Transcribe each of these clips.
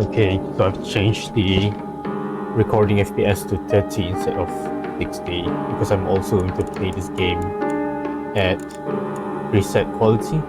Okay, so I've changed the recording FPS to 30 instead of 60 because I'm also going to play this game at preset quality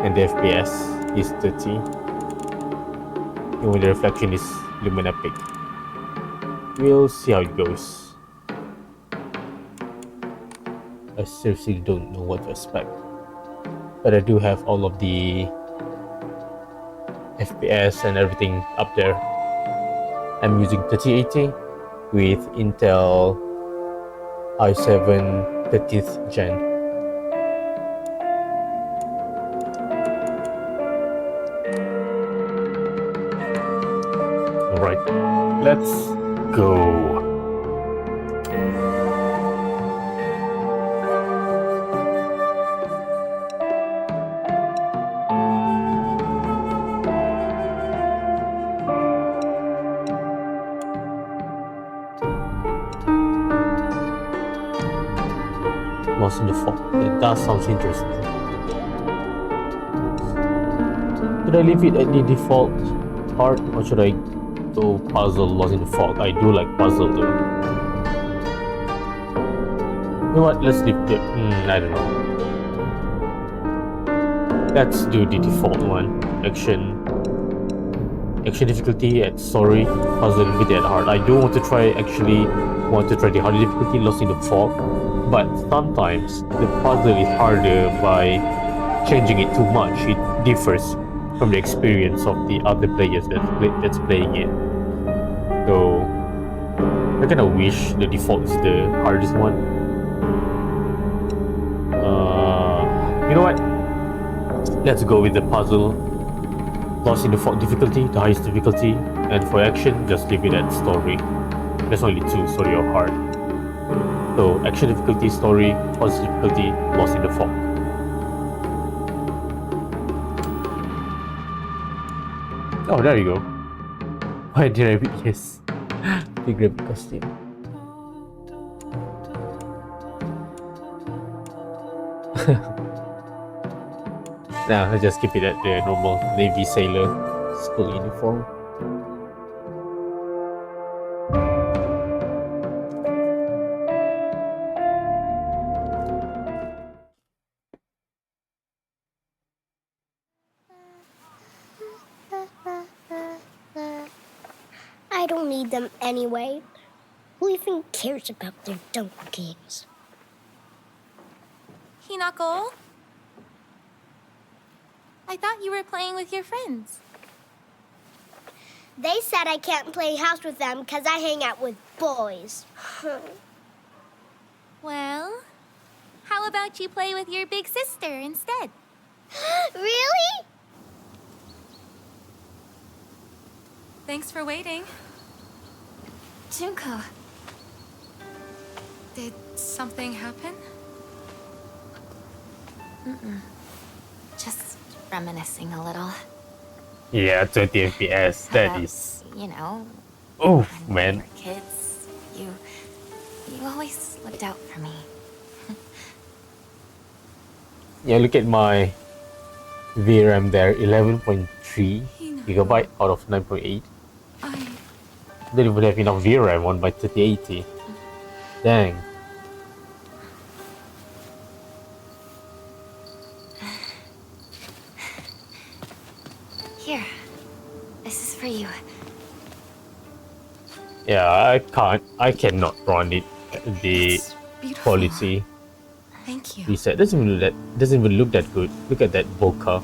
and the FPS is 30 and when the reflection is Lumina Peak. We'll see how it goes. I seriously don't know what to expect, but I do have all of the FPS and everything up there. I'm using 3080 with Intel i7 13th gen. Alright, let's go. Lost in the Fog. That sounds interesting. Should I leave it at the default part or should I go puzzle Lost in the Fog? I do like puzzle though. You know what? Let's leave it. I don't know. Let's do the default one. Action difficulty at story, puzzle difficulty at hard. I do want to try the hard difficulty Lost in the Fog, but sometimes the puzzle is harder by changing it too much. It differs from the experience of the other players that's playing it. So I kind of wish the default is the hardest one. You know what? Let's go with the puzzle Lost in the Fog difficulty, the highest difficulty, and for action, just leave it at story. There's only two, story or hard. So action difficulty, story, puzzle difficulty, Lost in the Fog. Oh, there you go. Why did I read yes? Big rabbit costume. Nah, let's just keep it at the normal Navy sailor school uniform. I don't need them anyway. Who even cares about their dumb games? Hinako? I thought you were playing with your friends. They said I can't play house with them because I hang out with boys. Well, how about you play with your big sister instead? Really? Thanks for waiting. Junko. Did something happen? Just reminiscing a little. Yeah, 20 FPS. That About, is. You know. Oh when man. we were kids, you always looked out for me. Yeah, look at my VRAM there, 11.3 gigabyte out of 9.8. Don't even have enough VRAM on my 3080. Dang. Here, this is for you. Yeah, I cannot run it at the It's beautiful. quality Thank you. reset. Doesn't even look that good. Look at that bokeh.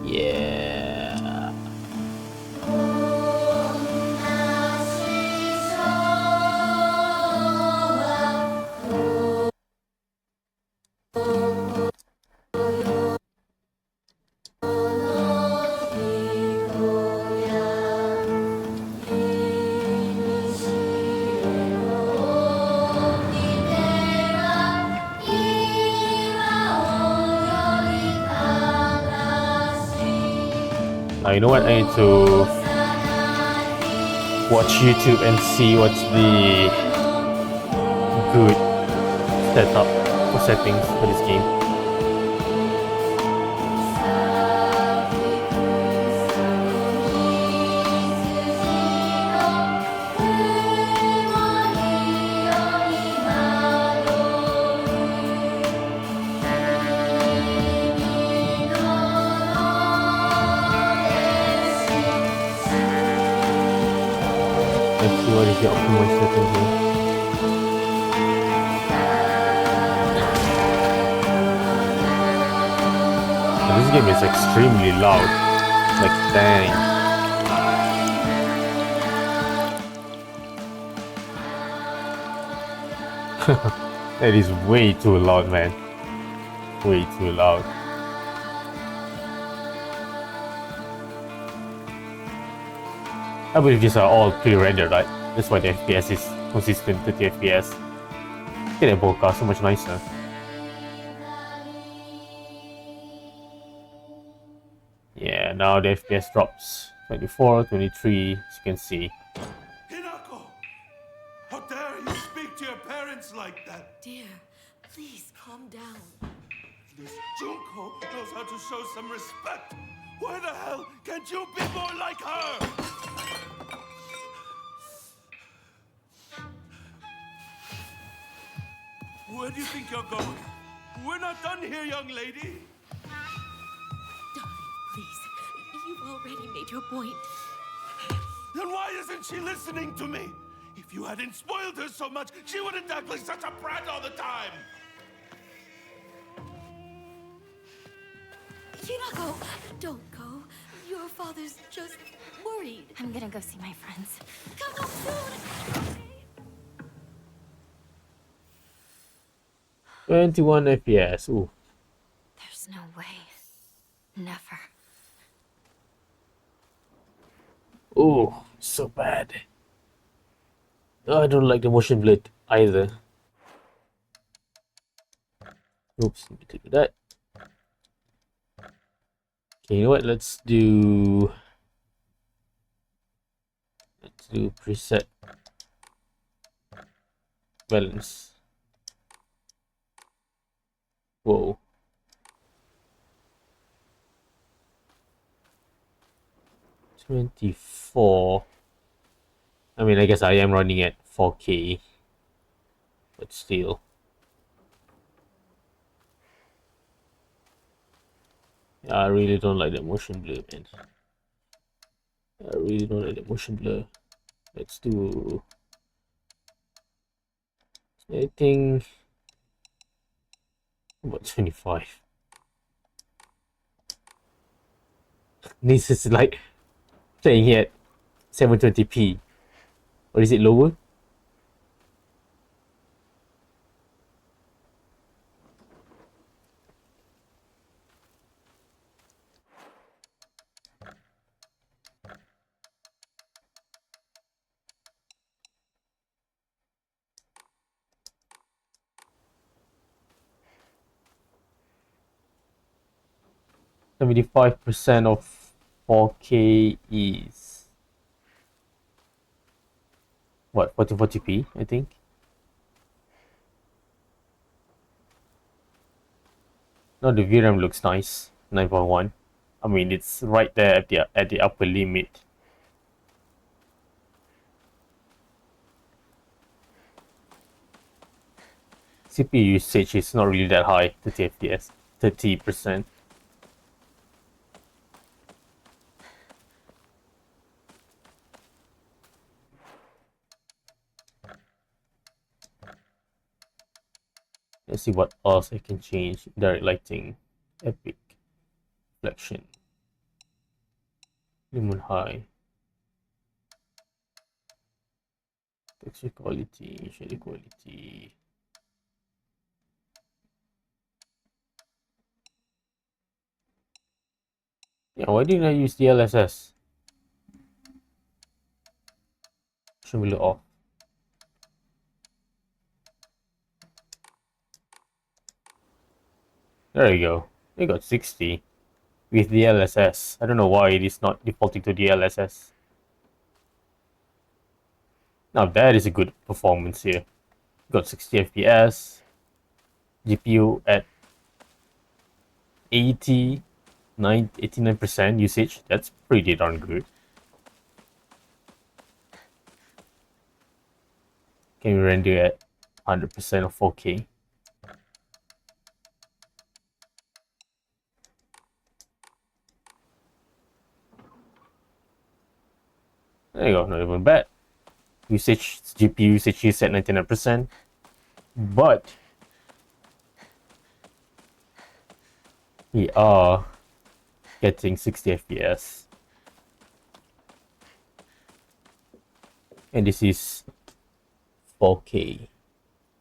Yeah. You know what? I need to watch YouTube and see what's the good setup. for settings for this game. Let's see what is the optimized setting here. And this game is extremely loud. Like, dang. That is way too loud, man. Way too loud. I believe these are all pre-rendered, right? That's why the FPS is consistent 30 FPS. Get a bokeh so much nicer. Yeah, now the FPS drops 24, 23, as you can see. Hinako! How dare you speak to your parents like that? Dear, please calm down. This Junko knows how to show some respect. Why the hell can't you be more like her? Where do you think you're going? We're not done here, young lady. Darling, please. You've already made your point. Then why isn't she listening to me? If you hadn't spoiled her so much, she wouldn't act like such a brat all the time. Hinako, don't go. Your father's just worried. I'm gonna go see my friends. Come home soon. 21 FPS. Ooh. There's no way. Never. Ooh, so bad. Oh, I don't like the motion blur either. Oops, let me do that. Okay, you know what? Let's do preset balance. Whoa. $24. I mean, I guess I am running at 4K, but still. Yeah, I really don't like the motion blur, man. I really don't like the motion blur. Let's do, I think, about 25. This is like playing here at 720p. Or is it lower? %75 of 4K is what, 1440p, I think. Now the VRAM looks nice, 9.1. I mean, it's right there at the upper limit. CPU usage is not really that high, 30 FPS, 30%. Let's see what else I can change. Direct lighting, epic, reflection, lumen high, texture quality, shader quality. Yeah, why didn't I use the LSS? Should we look off? There we go. We got 60 with the LSS. I don't know why it is not defaulting to the LSS. Now that is a good performance here. Got 60 FPS. GPU at 89% usage. That's pretty darn good. Can we render at 100% of 4K? There you go, not even bad. Usage, GPU usage is at 99%, but we are getting 60 FPS. And this is 4K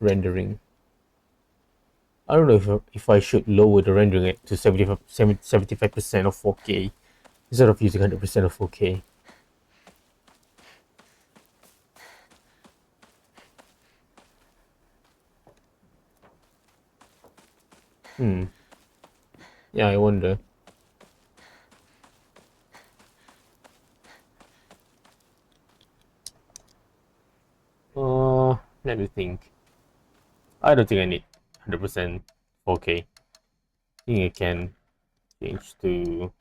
rendering. I don't know if I should lower the rendering it to 75% of 4K instead of using 100% of 4K. Yeah, I wonder. Let me think. I don't think I need 100% 4K. I think I can change to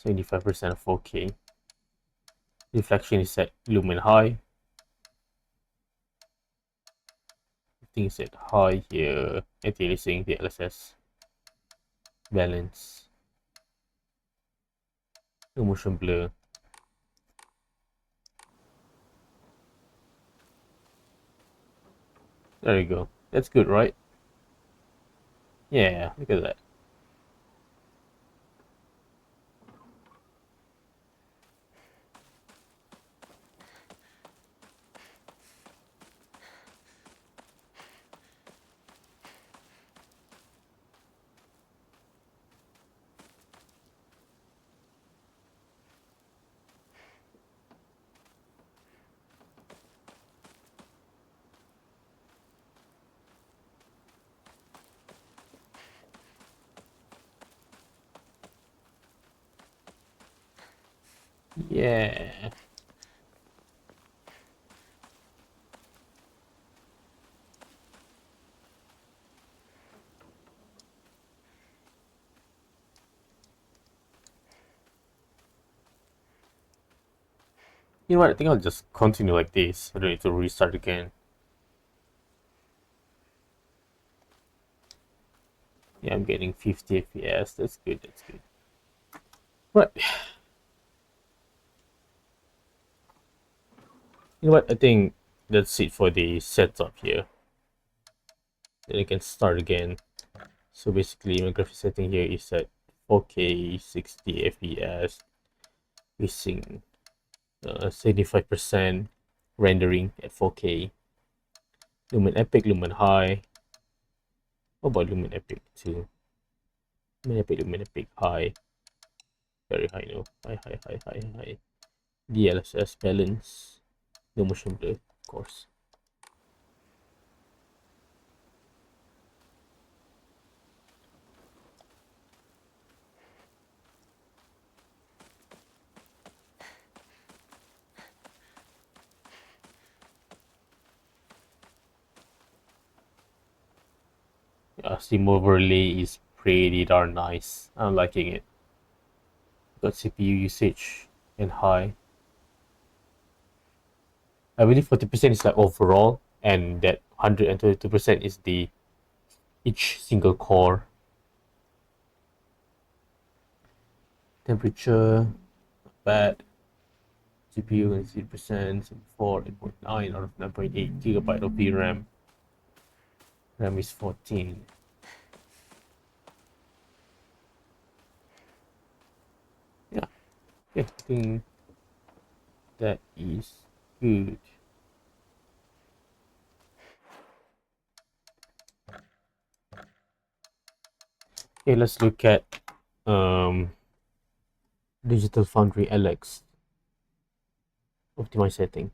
75% of 4K. Reflection is set lumen high. I think it's set high here. Anti-aliasing the LSS. Balance. No motion blur. There you go. That's good, right? Yeah, look at that. Yeah. You know what? I think I'll just continue like this. I don't need to restart again. Yeah, I'm getting 50 FPS. That's good. That's good. Right. You know what? I think that's it for the setup here. Then I can start again. So basically, my graphics setting here is at 4K 60 FPS, using 75% rendering at 4K. Lumen Epic, Lumen High. What about Lumen Epic too? Lumen Epic High. Very high, no. High. DLSS balance. No motion blur, of course. Steam overlay is pretty darn nice. I'm liking it. Got CPU usage and high. I believe 40% is like overall, and that 122% is the each single core. Temperature, not bad. GPU is 0%, 8.9 out of 9.8 gigabyte of VRAM. RAM is 14. Yeah, I think that is good. Okay, let's look at Digital Foundry LX optimize setting.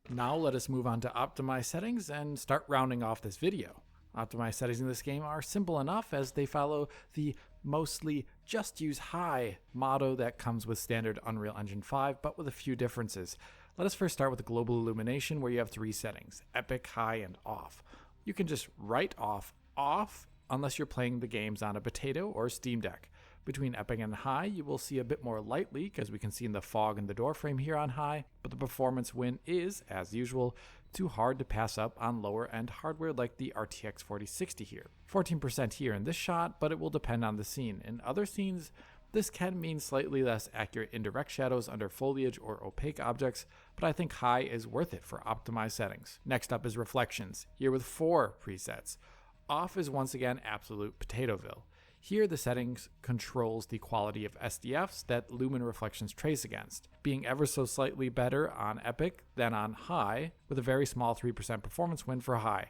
Now let us move on to optimize settings and start rounding off this video. Optimized settings in this game are simple enough as they follow the mostly just use high motto that comes with standard Unreal Engine 5, but with a few differences. Let us first start with the global illumination, where you have 3 settings: epic, high, and off. You can just write off unless you're playing the games on a Potato or Steam Deck. Between epic and high, you will see a bit more light leak, as we can see in the fog and the door frame here on high, but the performance win is, as usual, too hard to pass up on lower end hardware like the RTX 4060 here. 14% here in this shot, but it will depend on the scene. In other scenes, this can mean slightly less accurate indirect shadows under foliage or opaque objects, but I think high is worth it for optimized settings. Next up is reflections, here with 4 presets. Off is once again absolute Potatoville. Here the settings controls the quality of SDFs that lumen reflections trace against, being ever so slightly better on epic than on high, with a very small 3% performance win for high.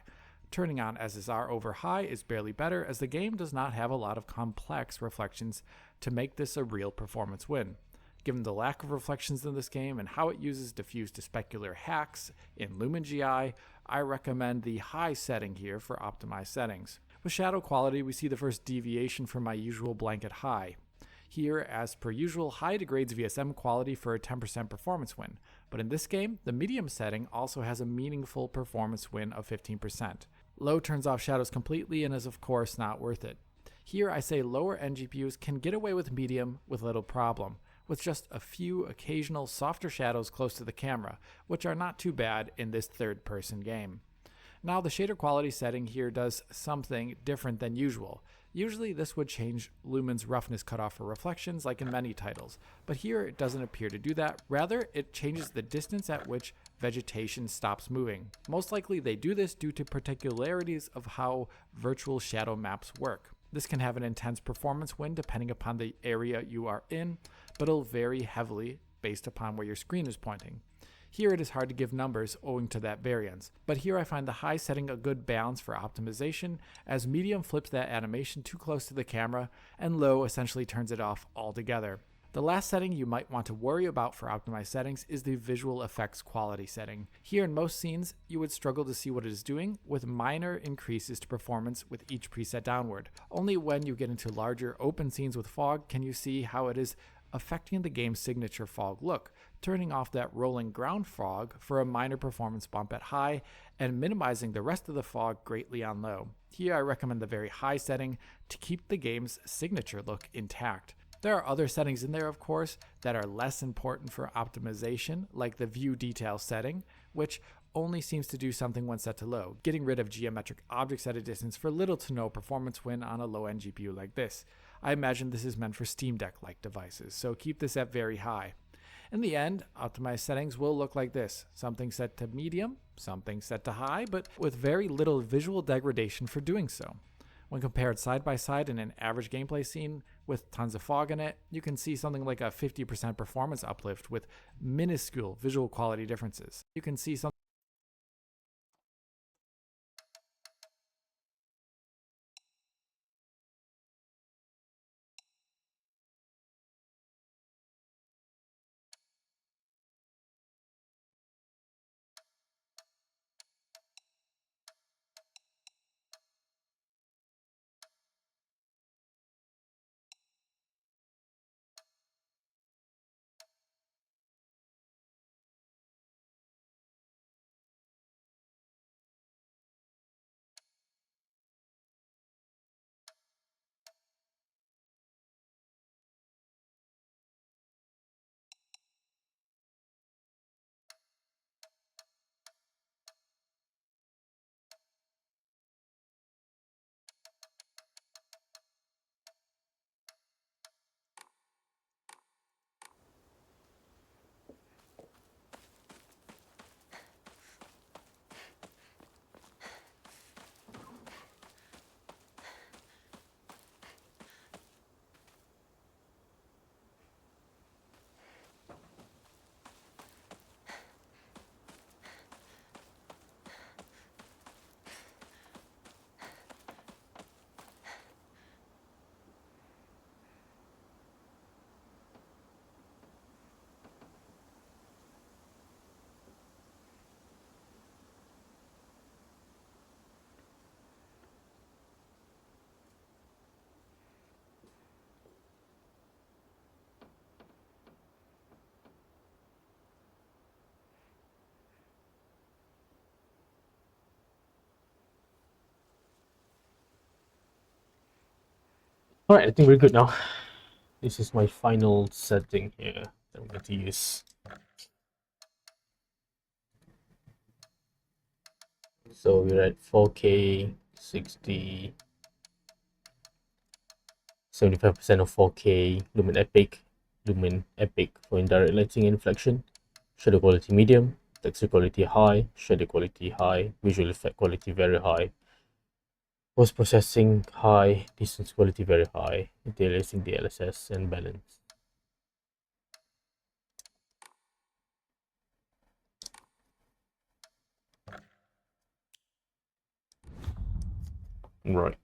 Turning on SSR over high is barely better, as the game does not have a lot of complex reflections to make this a real performance win. Given the lack of reflections in this game and how it uses diffuse to specular hacks in Lumen GI, I recommend the high setting here for optimized settings. With shadow quality, we see the first deviation from my usual blanket high. Here, as per usual, high degrades VSM quality for a 10% performance win, but in this game, the medium setting also has a meaningful performance win of 15%. Low turns off shadows completely and is of course not worth it. Here I say lower end GPUs can get away with medium with little problem, with just a few occasional softer shadows close to the camera, which are not too bad in this third-person game. Now the shader quality setting here does something different than usual. Usually this would change lumen's roughness cutoff for reflections like in many titles, but here it doesn't appear to do that. Rather, it changes the distance at which vegetation stops moving. Most likely they do this due to particularities of how virtual shadow maps work. This can have an intense performance win depending upon the area you are in, but it'll vary heavily based upon where your screen is pointing. Here it is hard to give numbers owing to that variance, but here I find the high setting a good balance for optimization, as medium flips that animation too close to the camera and low essentially turns it off altogether. The last setting you might want to worry about for optimized settings is the visual effects quality setting. Here in most scenes, you would struggle to see what it is doing, with minor increases to performance with each preset downward. Only when you get into larger open scenes with fog can you see how it is affecting the game's signature fog look, turning off that rolling ground fog for a minor performance bump at high and minimizing the rest of the fog greatly on low. Here I recommend the very high setting to keep the game's signature look intact. There are other settings in there, of course, that are less important for optimization, like the view detail setting, which only seems to do something when set to low, getting rid of geometric objects at a distance for little to no performance win on a low-end GPU like this. I imagine this is meant for Steam Deck-like devices, so keep this at very high. In the end, optimized settings will look like this: something set to medium, something set to high, but with very little visual degradation for doing so. When compared side by side in an average gameplay scene with tons of fog in it, you can see something like a 50% performance uplift with minuscule visual quality differences. You can see something Alright, I think we're good now. This is my final setting here that I'm going to use. So we're at 4K, 60, 75% of 4K, Lumen Epic for indirect lighting and inflection, shadow quality medium, texture quality high, shadow quality high, visual effect quality very high, post processing high, distance quality very high, interlacing DLSS and balance. Right.